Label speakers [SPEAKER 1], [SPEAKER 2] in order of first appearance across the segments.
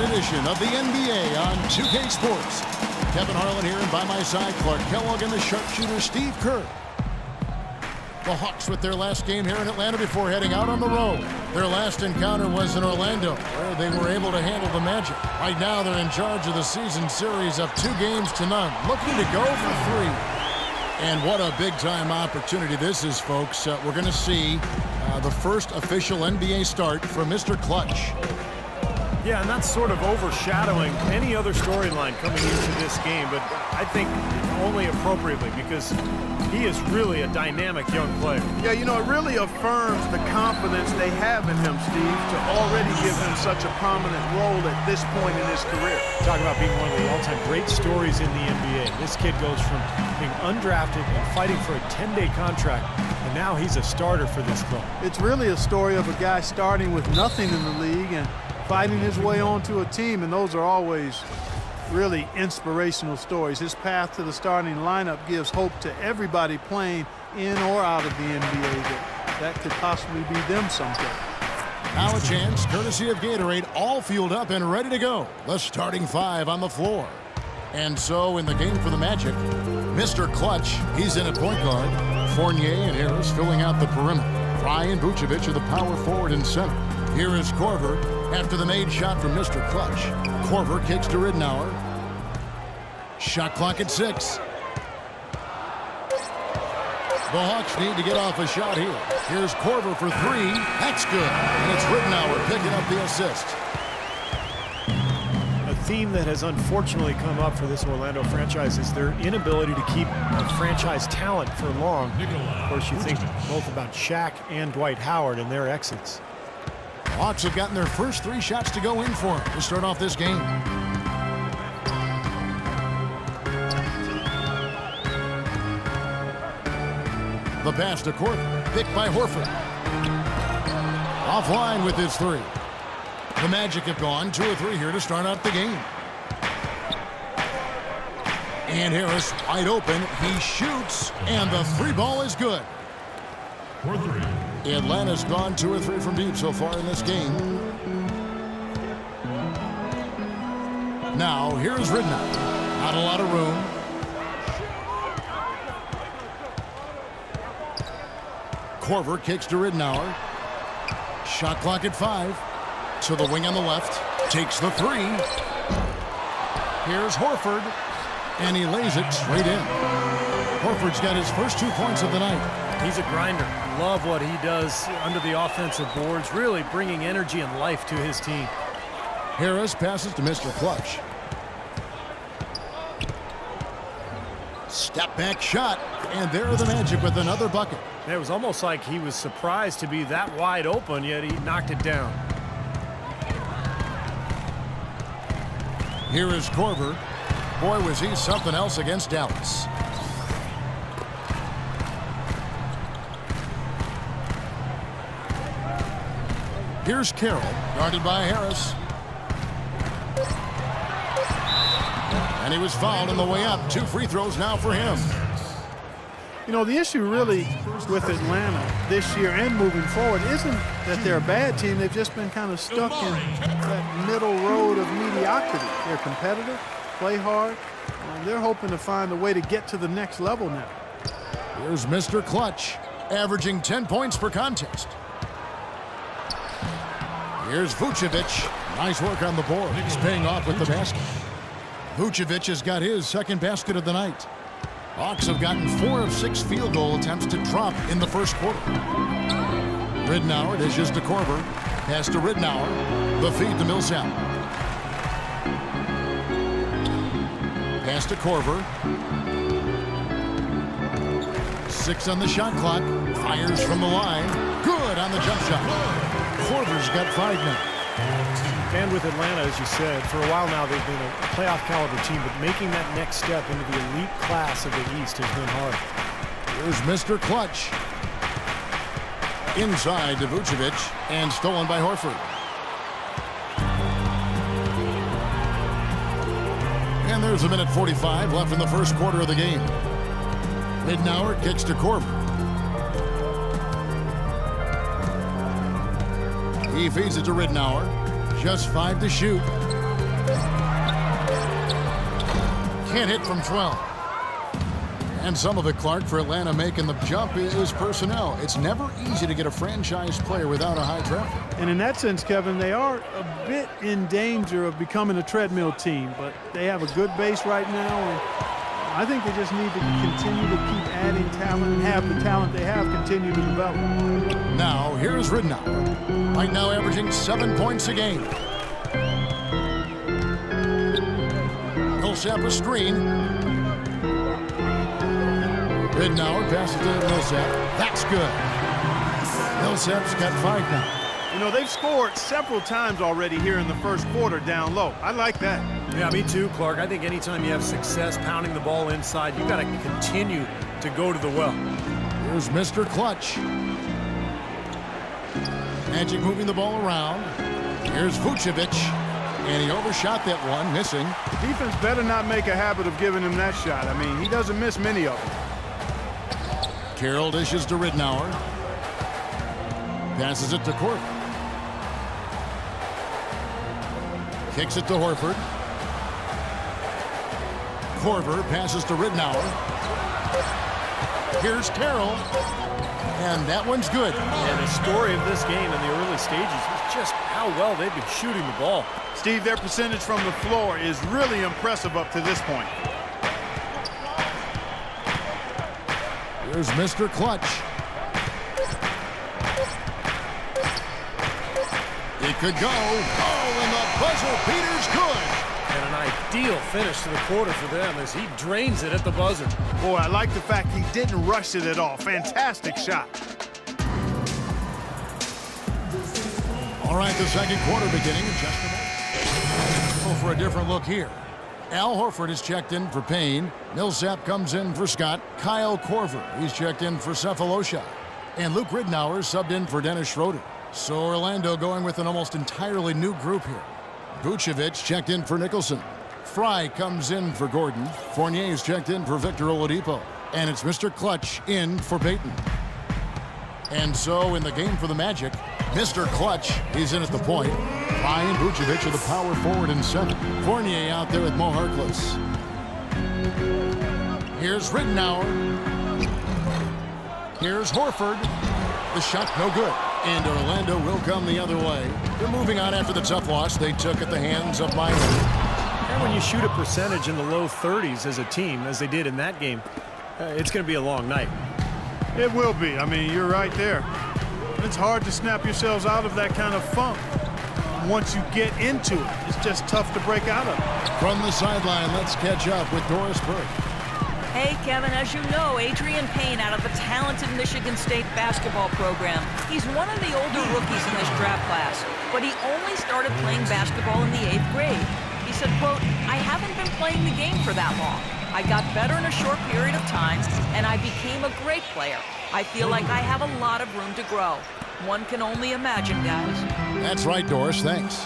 [SPEAKER 1] edition of the NBA on 2K Sports. Kevin Harlan here, and by my side, Clark Kellogg and the sharpshooter Steve Kerr. The Hawks with their last game here in Atlanta before heading out on the road. Their last encounter was in Orlando, where they were able to handle the Magic. Right now, they're in charge of the season series up 2 games to none, looking to go for 3. And what a big-time opportunity this is, folks. We're going to see the first official NBA start from Mr. Clutch.
[SPEAKER 2] Yeah, and that's sort of overshadowing any other storyline coming into this game, but I think only appropriately because he is really a dynamic young player.
[SPEAKER 3] Yeah, you know, it really affirms the confidence they have in him, Steve, to already give him such a prominent role at this point in his career.
[SPEAKER 2] Talk about being one of the all-time great stories in the NBA. This kid goes from being undrafted and fighting for a 10-day contract, and now he's a starter for this club.
[SPEAKER 3] It's really a story of a guy starting with nothing in the league and fighting his way onto a team, and those are always really inspirational stories. His path to the starting lineup gives hope to everybody playing in or out of the NBA that could possibly be them someday.
[SPEAKER 1] Now a chance, courtesy of Gatorade, all fueled up and ready to go. The starting 5 on the floor. And so in the game for the Magic, Mr. Clutch, he's in at point guard. Fournier and Harris filling out the perimeter. Ryan Vucevic are the power forward and center. Here is Korver after the made shot from Mr. Clutch. Korver kicks to Ridnour. Shot clock at 6. The Hawks need to get off a shot here. Here's Korver for 3. That's good. And it's Ridnour picking up the assist.
[SPEAKER 2] A theme that has unfortunately come up for this Orlando franchise is their inability to keep a franchise talent for long. Of course, you think both about Shaq and Dwight Howard and their exits.
[SPEAKER 1] Hawks have gotten their first 3 shots to go in for them to start off this game. The pass to Korver, picked by Horford. Offline with his 3. The Magic have gone 2 or 3 here to start out the game. And Harris wide open. He shoots, and the 3 ball is good. For 3. Atlanta's gone 2 or 3 from deep so far in this game. Now, here's Ridnour. Not a lot of room. Korver kicks to Ridnour. Shot clock at 5. To the wing on the left. Takes the 3. Here's Horford. And he lays it straight in. Horford's got his first 2 points of the night.
[SPEAKER 2] He's a grinder. Love what he does under the offensive boards, really bringing energy and life to his team.
[SPEAKER 1] Harris passes to Mr. Clutch. Step back shot, and there are the Magic with another bucket.
[SPEAKER 2] It was almost like he was surprised to be that wide open, yet he knocked it down.
[SPEAKER 1] Here is Korver. Boy, was he something else against Dallas. Here's Carroll, guarded by Harris. And he was fouled on the way up. 2 free throws now for him.
[SPEAKER 3] You know, the issue really with Atlanta this year and moving forward isn't that they're a bad team. They've just been kind of stuck in that middle road of mediocrity. They're competitive, play hard, and they're hoping to find a way to get to the next level now.
[SPEAKER 1] Here's Mr. Clutch, averaging 10 points per contest. Here's Vucevic. Nice work on the board. He's paying off with the basket. Vucevic has got his second basket of the night. Hawks have gotten 4 of 6 field goal attempts to drop in the first quarter. Ridnour dishes to Korver. Pass to Ridnour. The feed to Millsap. Pass to Korver. 6 on the shot clock. Fires from the line. Good on the jump shot. Korver's got 5 now.
[SPEAKER 2] And with Atlanta, as you said, for a while now they've been a playoff caliber team, but making that next step into the elite class of the East has been hard.
[SPEAKER 1] Here's Mr. Clutch. Inside to Vucevic, and stolen by Horford. And there's 1:45 left in the first quarter of the game. Ridnour kicks to Korver. He feeds it to Ridnour. Just 5 to shoot. Can't hit from 12. And some of it, Clark, for Atlanta making the jump is personnel. It's never easy to get a franchise player without a high draft pick.
[SPEAKER 3] And in that sense, Kevin, they are a bit in danger of becoming a treadmill team, but they have a good base right now, and I think they just need to continue to keep adding talent and have the talent they have continue to develop.
[SPEAKER 1] Now, here's Ridnour. Right now averaging 7 points a game. Millsap a screen. Ridnour passes to Millsap. That's good. Millsap's got 5 now.
[SPEAKER 3] You know, they've scored several times already here in the first quarter down low. I like that.
[SPEAKER 2] Yeah, me too, Clark. I think anytime you have success pounding the ball inside, you've got to continue to go to the well.
[SPEAKER 1] Here's Mr. Clutch. Magic moving the ball around. Here's Vucevic. And he overshot that one, missing.
[SPEAKER 3] Defense better not make a habit of giving him that shot. I mean, he doesn't miss many of them.
[SPEAKER 1] Carroll dishes to Ridnour. Passes it to Korver. Kicks it to Horford. Korver passes to Ridnour. Here's Carroll. And that one's good.
[SPEAKER 2] And the story of this game in the early stages is just how well they've been shooting the ball.
[SPEAKER 3] Steve, their percentage from the floor is really impressive up to this point.
[SPEAKER 1] Here's Mr. Clutch. It could go. Oh, and the buzzer beater's good.
[SPEAKER 2] And an ideal finish to the quarter for them as he drains it at the buzzer.
[SPEAKER 3] Boy, I like the fact he didn't rush it at all. Fantastic shot.
[SPEAKER 1] All right, the second quarter beginning in just a moment. Go for a different look here. Al Horford is checked in for Payne. Millsap comes in for Scott. Kyle Korver, he's checked in for Cephalosha. And Luke Ridnour subbed in for Dennis Schroeder. So Orlando going with an almost entirely new group here. Vucevic checked in for Nicholson. Fry comes in for Gordon. Fournier's checked in for Victor Oladipo. And it's Mr. Clutch in for Payton. And so in the game for the Magic, Mr. Clutch, he's in at the point. Fry and Vucevic are the power forward and center. Fournier out there with Mo Harkless. Here's Ridnour. Here's Horford. The shot no good. And Orlando will come the other way. They're moving on after the tough loss they took at the hands of Miami.
[SPEAKER 2] And when you shoot a percentage in the low 30s as a team, as they did in that game, it's going to be a long night.
[SPEAKER 3] It will be. I mean, you're right there. It's hard to snap yourselves out of that kind of funk. Once you get into it, it's just tough to break out of it.
[SPEAKER 1] From the sideline, let's catch up with Doris Burke.
[SPEAKER 4] Hey, Kevin, as you know, Adrian Payne out of the talented Michigan State basketball program. He's one of the older rookies in this draft class, but he only started playing basketball in the 8th grade. He said, quote, "I haven't been playing the game for that long. I got better in a short period of time, and I became a great player. I feel like I have a lot of room to grow." One can only imagine, guys.
[SPEAKER 1] That's right, Doris. Thanks.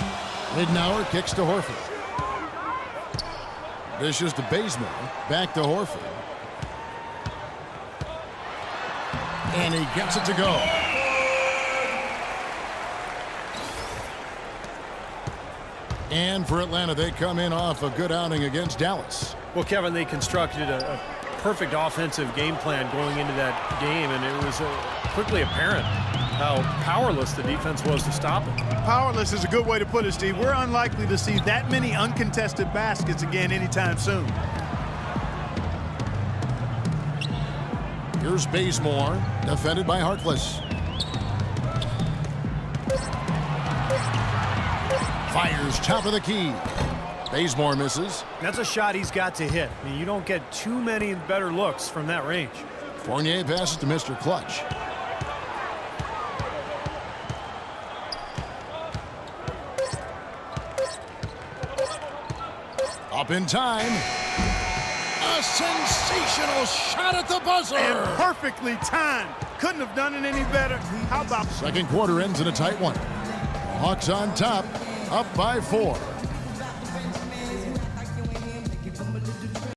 [SPEAKER 1] Ridnour kicks to Horford. Dishes to Bazemore. Back to Horford. And he gets it to go. And for Atlanta, they come in off a good outing against Dallas.
[SPEAKER 2] Well, Kevin, they constructed a perfect offensive game plan going into that game, and it was quickly apparent how powerless the defense was to stop it.
[SPEAKER 3] Powerless is a good way to put it, Steve. We're unlikely to see that many uncontested baskets again anytime soon.
[SPEAKER 1] Here's Bazemore, defended by Harkless. Fires top of the key. Bazemore misses.
[SPEAKER 2] That's a shot he's got to hit. I mean, you don't get too many better looks from that range.
[SPEAKER 1] Fournier passes to Mr. Clutch. Up in time. A sensational shot at the buzzer.
[SPEAKER 3] And perfectly timed. Couldn't have done it any better. How about...
[SPEAKER 1] Second quarter ends in a tight one. Hawks on top, up by 4.